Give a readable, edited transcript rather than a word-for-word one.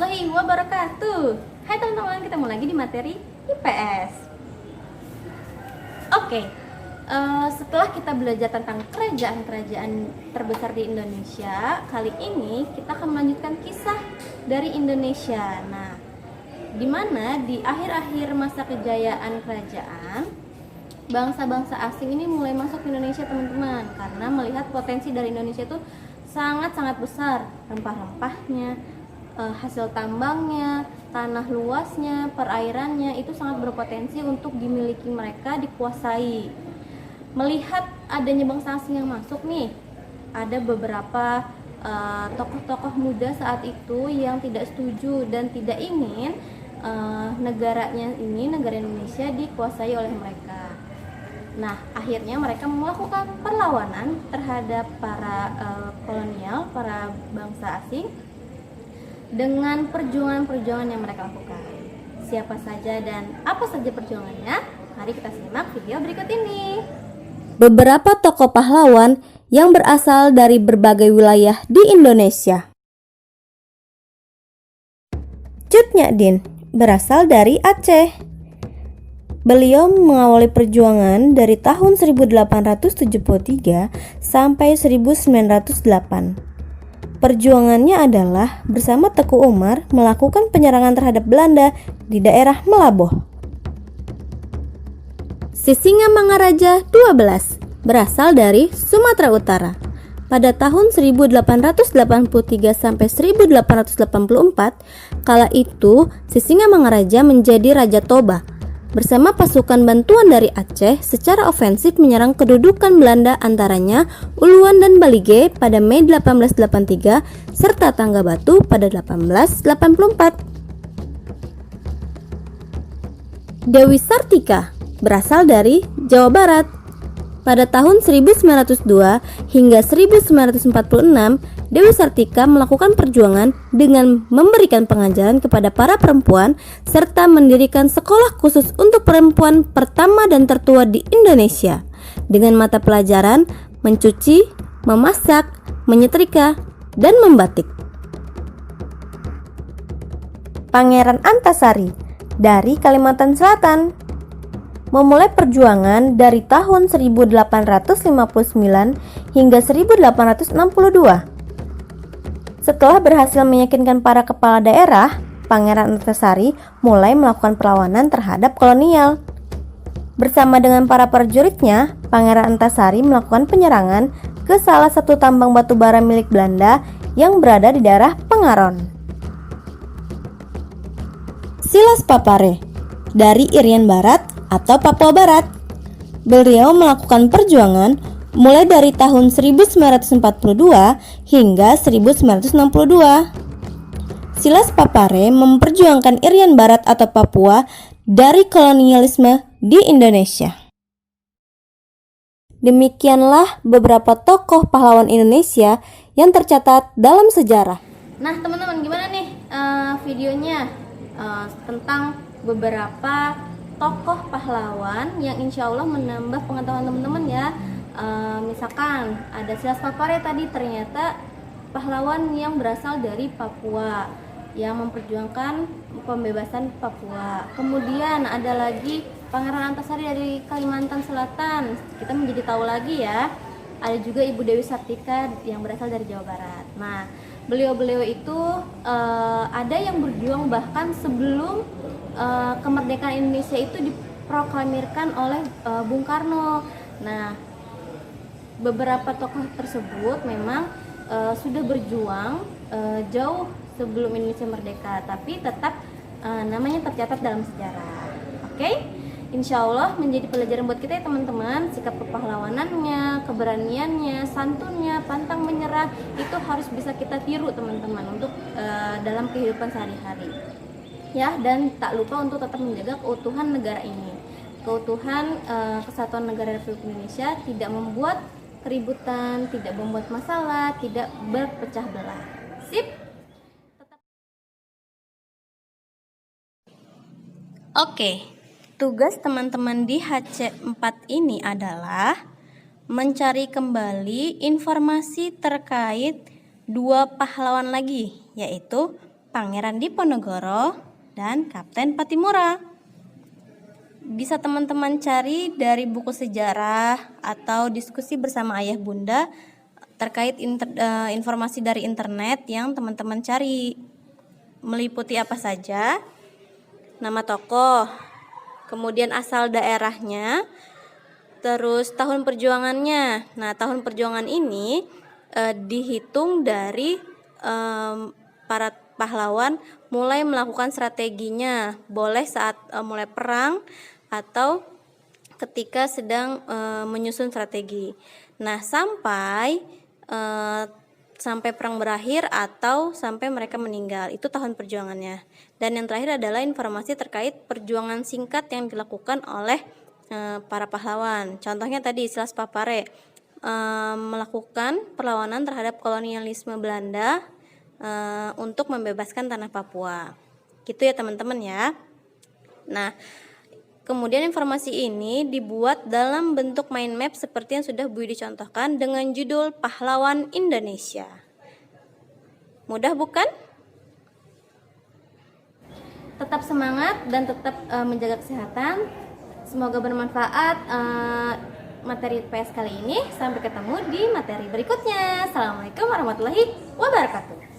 warahmatullahi wabarakatuh. Hai teman-teman, ketemu lagi di materi IPS. Oke, setelah kita belajar tentang kerajaan-kerajaan terbesar di Indonesia, kali ini kita akan melanjutkan kisah dari Indonesia. Nah, di mana di akhir-akhir masa kejayaan kerajaan, bangsa-bangsa asing ini mulai masuk ke Indonesia, teman-teman, karena melihat potensi dari Indonesia itu sangat-sangat besar, rempah-rempahnya, hasil tambangnya, tanah luasnya, perairannya itu sangat berpotensi untuk dimiliki mereka, dikuasai. Melihat adanya bangsa asing yang masuk nih, ada beberapa tokoh-tokoh muda saat itu yang tidak setuju dan tidak ingin negara Indonesia dikuasai oleh mereka. Nah, akhirnya mereka melakukan perlawanan terhadap para kolonial, para bangsa asing dengan perjuangan-perjuangan yang mereka lakukan. Siapa saja dan apa saja perjuangannya? Mari kita simak video berikut ini. Beberapa tokoh pahlawan yang berasal dari berbagai wilayah di Indonesia. Cut Nyak berasal dari Aceh. Beliau mengawali perjuangan dari tahun 1873 sampai 1908. Perjuangannya adalah bersama Teku Umar melakukan penyerangan terhadap Belanda di daerah Melaboh. Sisingamangaraja 12 berasal dari Sumatera Utara. Pada tahun 1883 sampai 1884, kala itu Sisingamangaraja menjadi Raja Toba. Bersama pasukan bantuan dari Aceh secara ofensif menyerang kedudukan Belanda antaranya Uluan dan Balige pada Mei 1883 serta Tanggabatu pada 1884. Dewi Sartika berasal dari Jawa Barat. Pada tahun 1902 hingga 1946, Dewi Sartika melakukan perjuangan dengan memberikan pengajaran kepada para perempuan serta mendirikan sekolah khusus untuk perempuan pertama dan tertua di Indonesia dengan mata pelajaran mencuci, memasak, menyetrika, dan membatik. Pangeran Antasari dari Kalimantan Selatan memulai perjuangan dari tahun 1859 hingga 1862. Setelah berhasil meyakinkan para kepala daerah, Pangeran Antasari mulai melakukan perlawanan terhadap kolonial. Bersama dengan para prajuritnya, Pangeran Antasari melakukan penyerangan ke salah satu tambang batu bara milik Belanda yang berada di daerah Pengaron. Silas Papare dari Irian Barat atau Papua Barat. Beliau melakukan perjuangan mulai dari tahun 1942 hingga 1962. Silas Papare memperjuangkan Irian Barat atau Papua dari kolonialisme di Indonesia. Demikianlah beberapa tokoh pahlawan Indonesia yang tercatat dalam sejarah. Nah, teman-teman, gimana nih videonya tentang beberapa tokoh pahlawan yang insya Allah menambah pengetahuan teman-teman ya. Misalkan ada Silas Papare tadi, ternyata pahlawan yang berasal dari Papua yang memperjuangkan pembebasan Papua. Kemudian ada lagi Pangeran Antasari dari Kalimantan Selatan, kita menjadi tahu lagi ya. Ada juga Ibu Dewi Sartika yang berasal dari Jawa Barat. Nah, beliau-beliau itu ada yang berjuang bahkan sebelum kemerdekaan Indonesia itu diproklamirkan oleh Bung Karno. Nah, beberapa tokoh tersebut memang sudah berjuang jauh sebelum Indonesia merdeka, tapi tetap namanya tercatat dalam sejarah. Oke? Insya Allah menjadi pelajaran buat kita ya teman-teman. Sikap kepahlawanannya, keberaniannya, santunnya, pantang menyerah itu harus bisa kita tiru teman-teman untuk dalam kehidupan sehari-hari ya. Dan tak lupa untuk tetap menjaga keutuhan negara ini, keutuhan kesatuan negara Republik Indonesia, tidak membuat keributan, tidak membuat masalah, tidak berpecah belah. Sip. Oke. Tugas teman-teman di HC4 ini adalah mencari kembali informasi terkait dua pahlawan lagi, yaitu Pangeran Diponegoro, dan Kapten Patimura. Bisa teman-teman cari dari buku sejarah atau diskusi bersama ayah bunda terkait informasi dari internet yang teman-teman cari. Meliputi apa saja? Nama tokoh, kemudian asal daerahnya, terus tahun perjuangannya. Nah, tahun perjuangan ini dihitung dari para pahlawan mulai melakukan strateginya, boleh saat mulai perang atau ketika sedang menyusun strategi. Nah, sampai perang berakhir atau sampai mereka meninggal, itu tahun perjuangannya. Dan yang terakhir adalah informasi terkait perjuangan singkat yang dilakukan oleh para pahlawan. Contohnya tadi Silas Papare melakukan perlawanan terhadap kolonialisme Belanda untuk membebaskan tanah Papua. Gitu ya teman-teman ya. Nah, kemudian informasi ini dibuat dalam bentuk mind map seperti yang sudah Bu Yudi contohkan dengan judul Pahlawan Indonesia. Mudah bukan? Tetap semangat dan tetap menjaga kesehatan. Semoga bermanfaat materi PS kali ini. Sampai ketemu di materi berikutnya. Assalamualaikum warahmatullahi wabarakatuh.